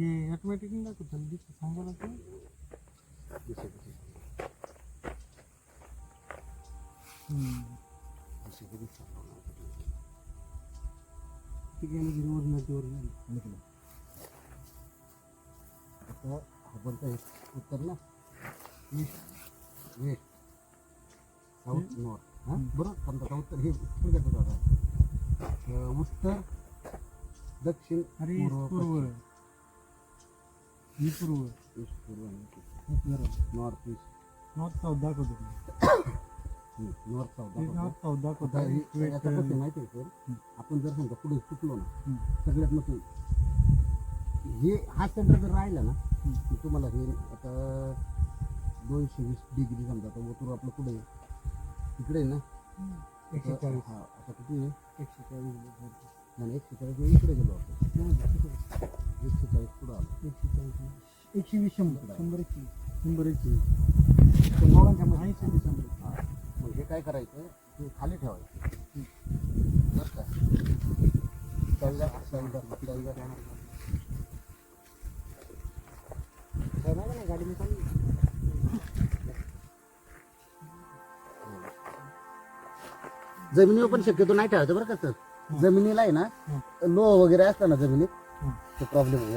हे ऑटोमॅटिक नाही दाखवत त्याला दिसतं सांगायला तर ठीक आहे ना ओरिजिनल आता आपण काय उत्तर ना ईस्ट वेस्ट साऊथ नॉर्थ हां बरोबर समजा उत्तर हे थोडक्यात दादा उत्तर दक्षिण अरे पूर्व पूर्व ही पूर्व ईस्ट पूर्व बरोबर नॉर्थ ईस्ट नॉर्थ साऊथ दाखवतो नॉर्थ साऊथ नॉर्थ साऊथ दाखवतो याचं कसं माहिती आहे सर आपण जर समजा पुढे चुकलो ना सगळ्यात मोठं हे हा सेंटर जर राहिला ना तुम्हाला हे आता 220 डिग्री समजा आता वतूर आपलं पुढे इकडे ना 140 हा आता किती आहे 140 नाही 140 इकडे गेलो आपण 140 पुढं आलो 120 100 मग हे काय करायचं ते खाली ठेवायचं बरं का गाडी में जमिनीवर पण शक्यतो नाही ठेवायचं बरं का सर जमिनीला आहे ना लोह वगैरे असतं ना जमिनीत तो प्रॉब्लेम होईल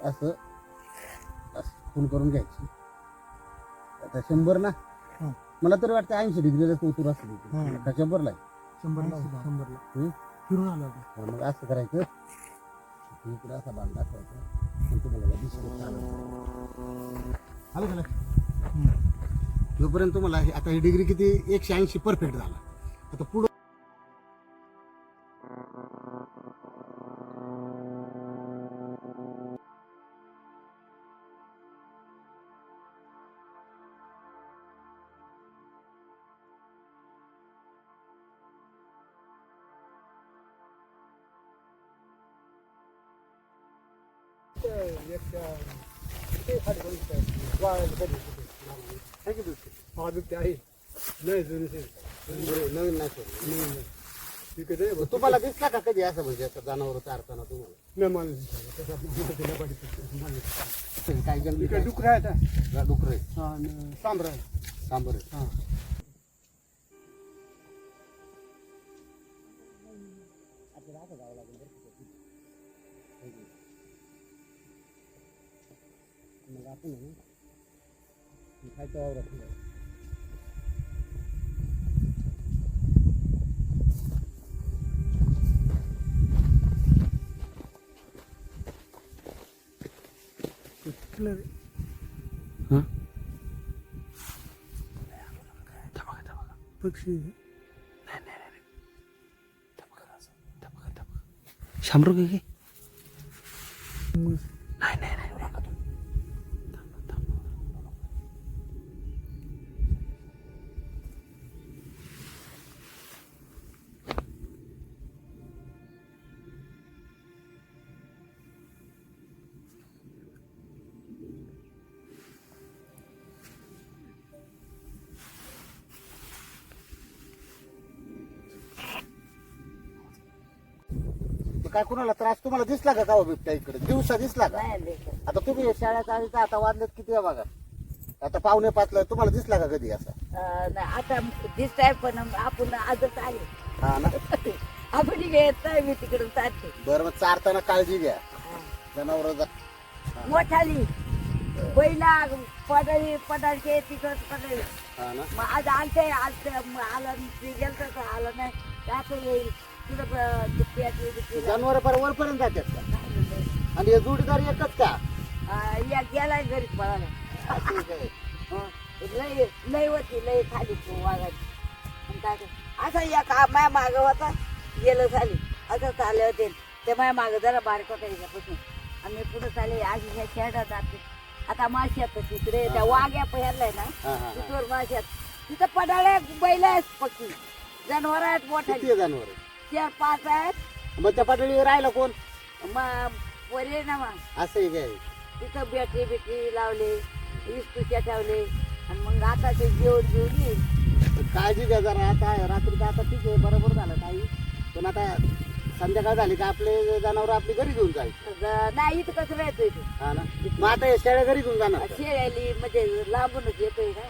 असं फोन करून घ्यायची आता 100 ना मला तरी वाटतं 80 डिग्रीला पोहोचून असतो का 100ला 100 फिरून आलो मग असं करायचं इकडे असा बांध दाखवायचा तुम्हाला दिसतो आलं का जोपर्यंत तुम्हाला आता ही डिग्री किती 180 परफेक्ट झाला आता पुढं नवीन नाही तुम्हाला दिसला का कधी असं म्हणजे जनावर चारताना तुम्हाला काय जंगली डुकर आहे डुकर सांबर सांबर मग आपण खायचं वावरात पक्षी 100 रुपये काय कुणाला त्रास तुम्हाला दिसला का गाव बिबट्या इकडे दिवसा दिसला का आता तुम्ही शाळेत आली तर आता वाजलेत किती आहे बघा आता 4:45 तुम्हाला दिसला का कधी असा आता दिसताय पण आपण आजच आले हा ना आपण घेत नाही मी तिकडून चालते बरं मग चारताना काळजी घ्या जनावर मोठाली बैला पडायचे तिकड पडायचे हा ना मग आज आलते आलं गेलं आलं नाही त्याचं येईल जनावर वरपर्यंत जातात का आणि हे जोडीदार एकच का या गेलाय घरी पळाला लय लय होती लय खाली वाघाची काय असं या का माया माग होता गेलं झाली असं चालले होते ते माया माग जरा बारीक होता याच्यापासून आणि पुढे चालले आज ह्या शेडात जाते आता माश्यात तिकडे त्या वाघ्या पहिरलाय ना तिथवर माश्यात तिथं पडाळ्या बैल आहेत पक्षी जनावर आहेत मोठ्या जनावर 4-5 आहेत मग त्या पातळीवर राहिला कोण वरे ना मग असं काय तिथं बॅटरी लावले इस्पिच्या ठेवले आणि मग आता ते जेवण येईल काळजी घ्या जरा आता रात्री तर आता ठीक आहे बरोबर झालं काही पण आता संध्याकाळ झाली का आपले जनावर आपली घरी घेऊन जायचं. नाही इथं कसं राहतोय ते हा ना. मग आता हे शेळ्या घरी घेऊन जाणार का? शेळ्याली म्हणजे लांबूनच येतोय का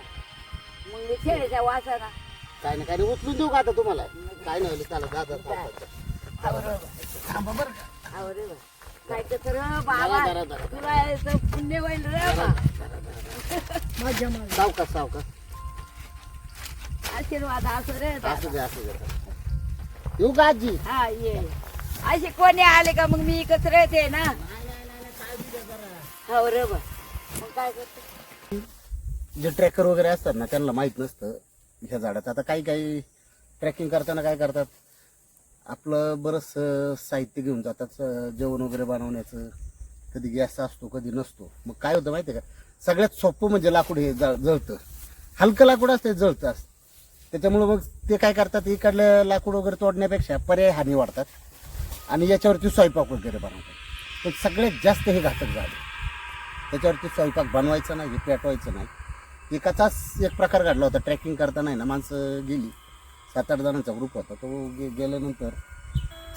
मग मी शेळ्याच्या वासाना काय ना काय नाही उचलून देऊ का आता तुम्हाला? काय नाही होईल, चला जा, जा, जा, जा. थांबा बरं का. अरे बा काय कसं रे बाबा जरा, जरा. तुला याचं पुण्य होईल रे बा माझ्या मागे. सावकाश सावकाश. आशीर्वाद असं रे असू दे असू दे. येऊ का आजी? हा ये असे कोणी आले का मग मी इकच राहते ना हो रे बा मग काय करते जे ट्रॅकर वगैरे असतात ना त्यांना माहित नसतं ह्या झाडाचं. आता काही काही ट्रॅकिंग करताना काय करतात, आपलं बरंच साहित्य घेऊन जातात जेवण वगैरे बनवण्याचं. कधी गॅस असतो कधी नसतो. मग काय होतं माहिती आहे का, सगळ्यात सोपं म्हणजे लाकूड हे जळतं. हलकं लाकूड असते जळतं असतं. त्याच्यामुळं मग ते काय करतात, इकडलं लाकूड वगैरे तोडण्यापेक्षा पर्याय हानी वाढतात आणि याच्यावरती स्वयंपाक वगैरे बनवतात. पण सगळ्यात जास्त हे घातक झालं. त्याच्यावरती स्वयंपाक बनवायचं नाही, पेटवायचं नाही. एकाचाच एक प्रकार घडला होता ट्रॅकिंग करताना आहे ना. माणसं गेली 7-8 जणांचा ग्रुप होता. तो गेल्यानंतर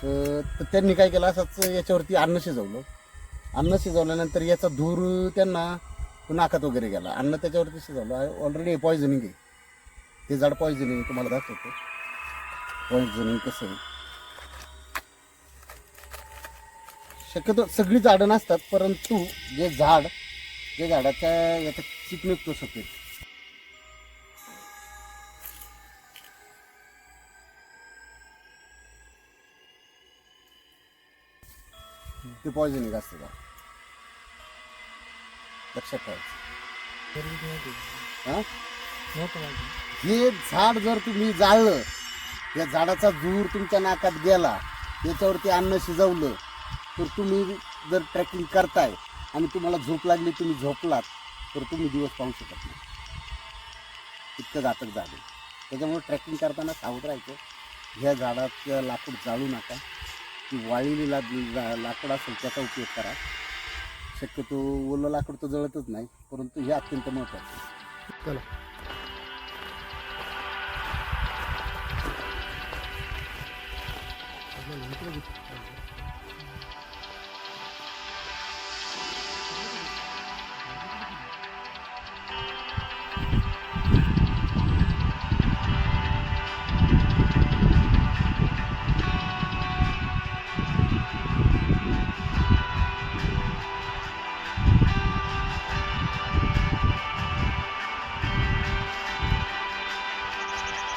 तर त्यांनी काय केलं, असंच याच्यावरती अन्न शिजवलं. अन्न शिजवल्यानंतर याचा धूर त्यांना नाकात वगैरे गेला. अन्न त्याच्यावरती शिजवलं. ऑलरेडी पॉयझनिंग आहे ते झाड. पॉयझनिंग तुम्हाला दाखवतो पॉयझनिंग कसं आहे. शक्यतो सगळी झाडं नसतात, परंतु जे झाडाच्या याचा चिक निघतो सफेद, ते पॉयझनिंग असतं का लक्षात ठेवायचं. हा नव्हतं माहिती. हे झाड जर तुम्ही जाळलं, या झाडाचा धूर तुमच्या नाकात गेला, त्याच्यावरती अन्न शिजवलं, तर तुम्ही जर ट्रेकिंग करताय आणि तुम्हाला झोप लागली, तुम्ही झोपलात, तर तुम्ही दिवस पाहू शकत नाही. इतकं घातक झालं. त्याच्यामुळे ट्रेकिंग करताना सावध राहायचं. ह्या झाडाचं लाकूड जाळू नका. ती वाळलेली लाकूड असेल त्याचा उपयोग करा. शक्यतो ओलं लाकूड तर जळतच नाही, परंतु हे अत्यंत महत्त्वाचं. चला